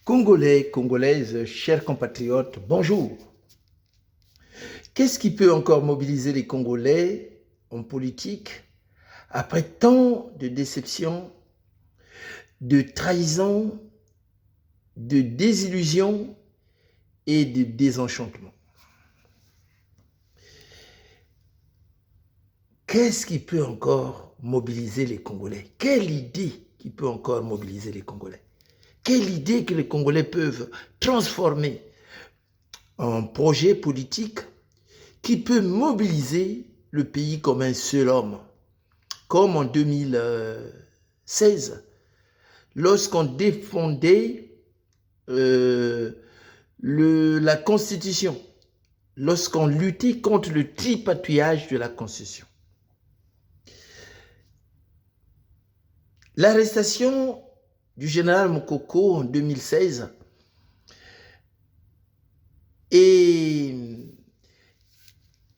Congolais, Congolaises, chers compatriotes, bonjour. Qu'est-ce qui peut encore mobiliser les Congolais en politique après tant de déceptions, de trahisons, de désillusions et de désenchantements? Qu'est-ce qui peut encore mobiliser les Congolais? Quelle idée qui peut encore mobiliser les Congolais? Quelle idée que les Congolais peuvent transformer en projet politique qui peut mobiliser le pays comme un seul homme, comme en 2016, lorsqu'on défendait la Constitution, lorsqu'on luttait contre le tripatouillage de la Constitution. L'arrestation du général Mokoko en 2016 et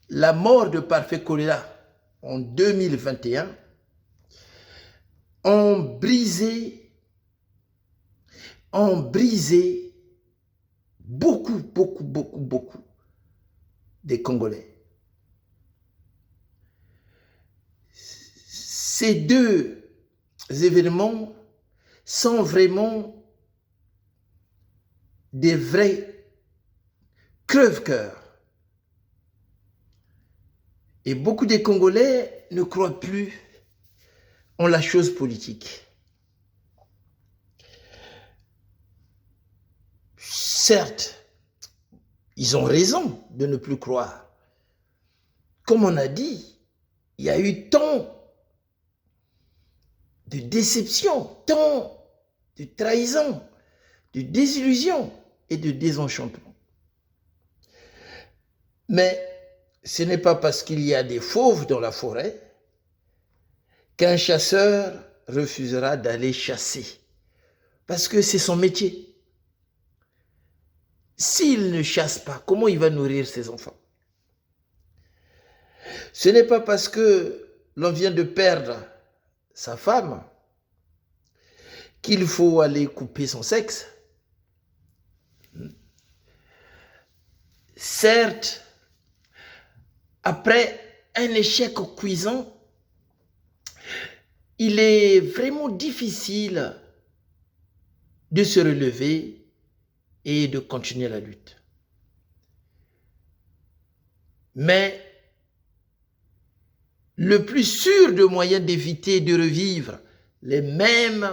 la mort de Parfait Kolela en 2021 ont brisé beaucoup des Congolais. Ces deux événements sont vraiment des vrais crève-cœurs. Et beaucoup de Congolais ne croient plus en la chose politique. Certes, ils ont raison de ne plus croire. Comme on a dit, il y a eu tant de déceptions, tant de trahisons, de désillusions et de désenchantements. Mais ce n'est pas parce qu'il y a des fauves dans la forêt qu'un chasseur refusera d'aller chasser, parce que c'est son métier. S'il ne chasse pas, comment il va nourrir ses enfants? Ce n'est pas parce que l'on vient de perdre sa femme qu'il faut aller couper son sexe. Certes, après un échec cuisant, il est vraiment difficile de se relever et de continuer la lutte. Mais le plus sûr de moyens d'éviter de revivre les mêmes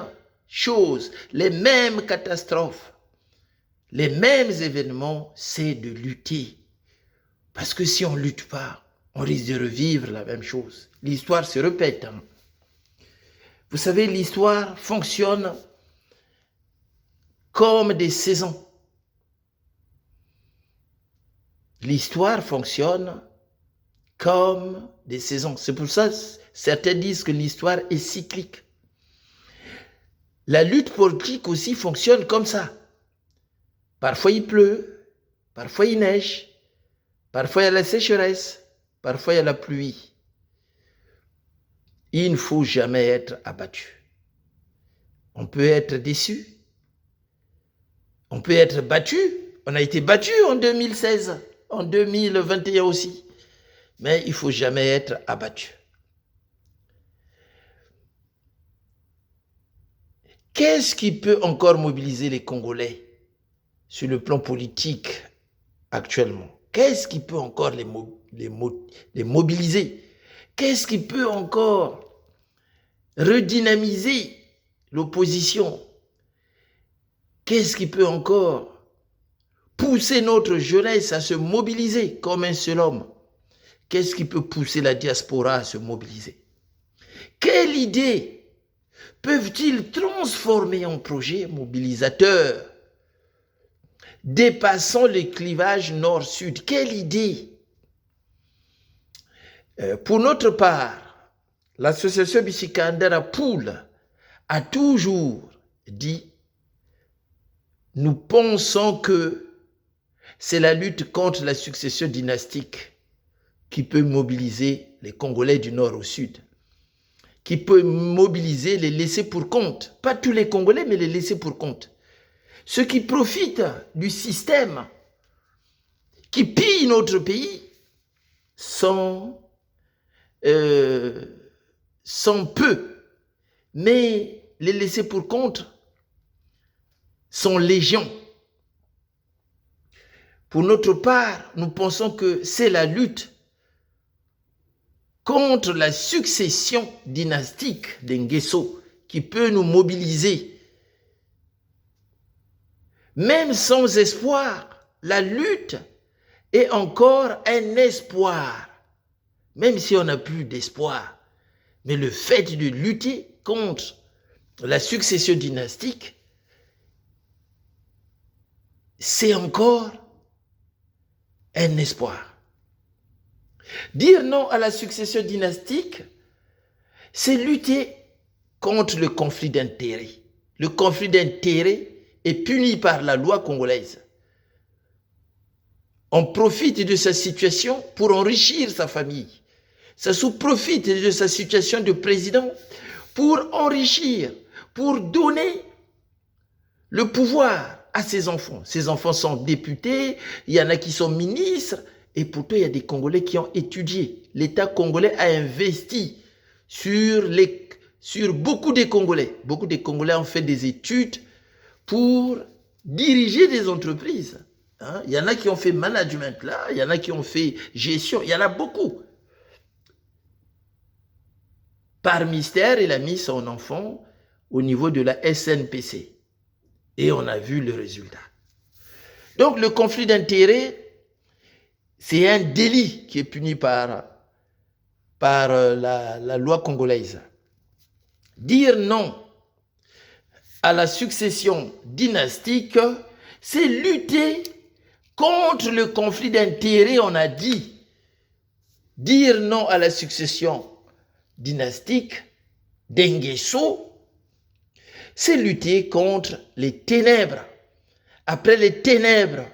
choses, les mêmes catastrophes, les mêmes événements, c'est de lutter. Parce que si on ne lutte pas, on risque de revivre la même chose. L'histoire se répète. Vous savez, l'histoire fonctionne comme des saisons. L'histoire fonctionne comme des saisons. C'est pour ça que certains disent que l'histoire est cyclique. La lutte politique aussi fonctionne comme ça. Parfois il pleut, parfois il neige, parfois il y a la sécheresse, parfois il y a la pluie. Il ne faut jamais être abattu. On peut être déçu, on peut être battu. On a été battu en 2016, en 2021 aussi. Mais il ne faut jamais être abattu. Qu'est-ce qui peut encore mobiliser les Congolais sur le plan politique actuellement? Qu'est-ce qui peut encore les mobiliser? Qu'est-ce qui peut encore redynamiser l'opposition? Qu'est-ce qui peut encore pousser notre jeunesse à se mobiliser comme un seul homme? Qu'est-ce qui peut pousser la diaspora à se mobiliser? Quelle idée peuvent-ils transformer en projet mobilisateur, dépassant les clivages nord-sud? Quelle idée? Pour notre part, l'association Bisikandara Poul a toujours dit: nous pensons que c'est la lutte contre la succession dynastique qui peut mobiliser les Congolais du nord au sud, qui peut mobiliser les laissés pour compte. Pas tous les Congolais, mais les laissés pour compte. ceux qui profitent du système qui pille notre pays sont peu, mais les laissés pour compte sont légion. Pour notre part, nous pensons que c'est la lutte contre la succession dynastique des Nguesso qui peut nous mobiliser. Même sans espoir, la lutte est encore un espoir, même si on n'a plus d'espoir. Mais le fait de lutter contre la succession dynastique, c'est encore un espoir. Dire non à la succession dynastique, c'est lutter contre le conflit d'intérêts. Le conflit d'intérêts est puni par la loi congolaise. On profite de sa situation pour enrichir sa famille. Sassou profite de sa situation de président pour enrichir, pour donner le pouvoir à ses enfants. Ses enfants sont députés, il y en a qui sont ministres, et pourtant il y a des Congolais qui ont étudié. L'État congolais a investi sur beaucoup de Congolais. Beaucoup de Congolais ont fait des études pour diriger des entreprises. Il y en a qui ont fait management là, il y en a qui ont fait gestion, il y en a beaucoup. Par mystère, il a mis son enfant au niveau de la SNPC. Et on a vu le résultat. Donc le conflit d'intérêts, c'est un délit qui est puni par la loi congolaise. Dire non à la succession dynastique, c'est lutter contre le conflit d'intérêts, on a dit. Dire non à la succession dynastique d'Nguesso, c'est lutter contre les ténèbres. Après les ténèbres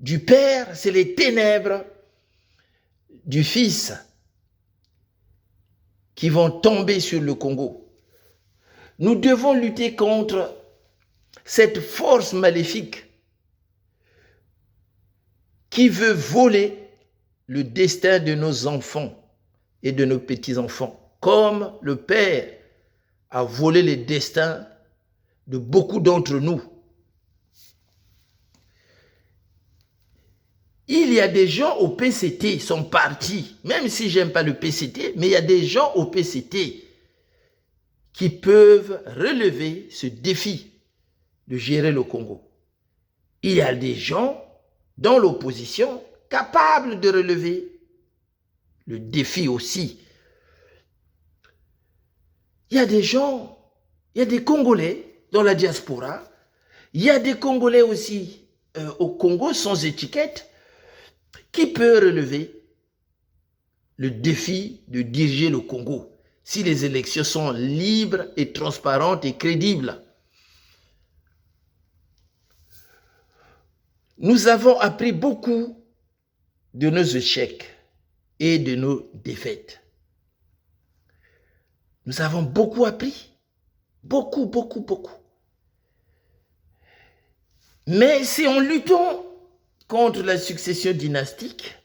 du Père, c'est les ténèbres du Fils qui vont tomber sur le Congo. Nous devons lutter contre cette force maléfique qui veut voler le destin de nos enfants et de nos petits-enfants, comme le Père a volé les destins de beaucoup d'entre nous. Il y a des gens au PCT, sont partis, même si j'aime pas le PCT, mais il y a des gens au PCT qui peuvent relever ce défi de gérer le Congo. Il y a des gens dans l'opposition capables de relever le défi aussi. Il y a des gens, il y a des Congolais dans la diaspora, il y a des Congolais aussi au Congo sans étiquette, qui peut relever le défi de diriger le Congo si les élections sont libres et transparentes et crédibles. Nous avons appris beaucoup de nos échecs et de nos défaites. Nous avons beaucoup appris. Beaucoup, beaucoup, beaucoup. Mais c'est en luttant contre la succession dynastique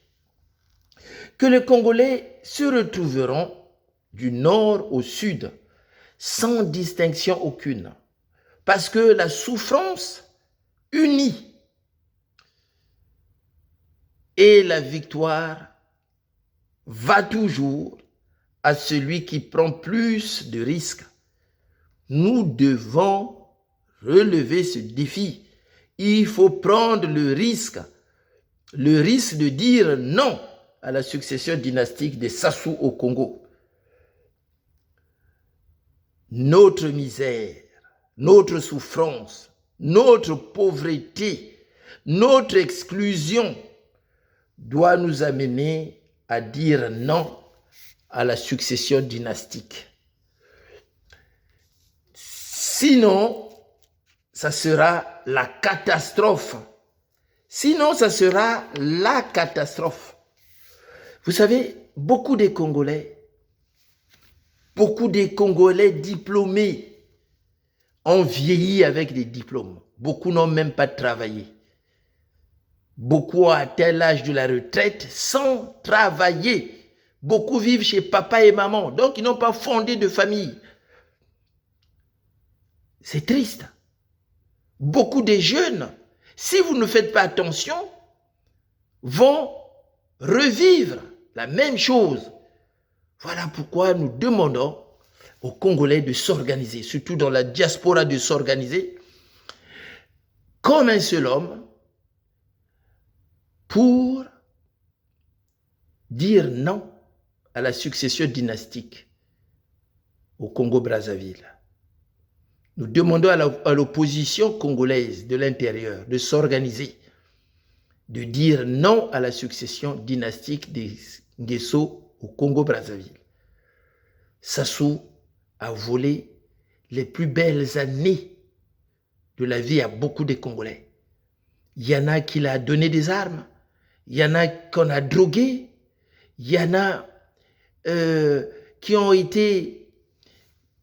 que les Congolais se retrouveront du nord au sud, sans distinction aucune. Parce que la souffrance unit et la victoire va toujours à celui qui prend plus de risques. Nous devons relever ce défi. Il faut prendre le risque de dire non à la succession dynastique des Sassou au Congo. Notre misère, notre souffrance, notre pauvreté, notre exclusion doit nous amener à dire non à la succession dynastique. Sinon, ça sera la catastrophe. Sinon, ça sera la catastrophe. Vous savez, beaucoup de Congolais diplômés ont vieilli avec des diplômes. Beaucoup n'ont même pas travaillé. Beaucoup ont atteint l'âge de la retraite sans travailler. Beaucoup vivent chez papa et maman, donc ils n'ont pas fondé de famille. C'est triste. Beaucoup de jeunes, si vous ne faites pas attention, vont revivre la même chose. Voilà pourquoi nous demandons aux Congolais de s'organiser, surtout dans la diaspora de s'organiser comme un seul homme pour dire non à la succession dynastique au Congo-Brazzaville. Nous demandons à l'opposition congolaise de l'intérieur de s'organiser, de dire non à la succession dynastique des Nguesso au Congo-Brazzaville. Sassou a volé les plus belles années de la vie à beaucoup de Congolais. Il y en a qui l'ont donné des armes, il y en a qu'on a drogué, il y en a qui ont été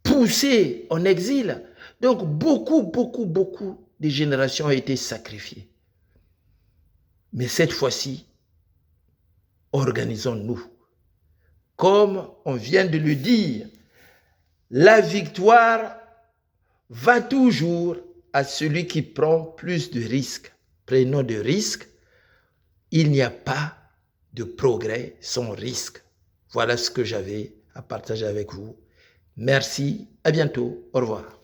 poussés en exil. Donc beaucoup de générations ont été sacrifiées. Mais cette fois-ci, organisons-nous. Comme on vient de le dire, la victoire va toujours à celui qui prend plus de risques. Prenons de risques. Il n'y a pas de progrès sans risque. Voilà ce que j'avais à partager avec vous. Merci, à bientôt, au revoir.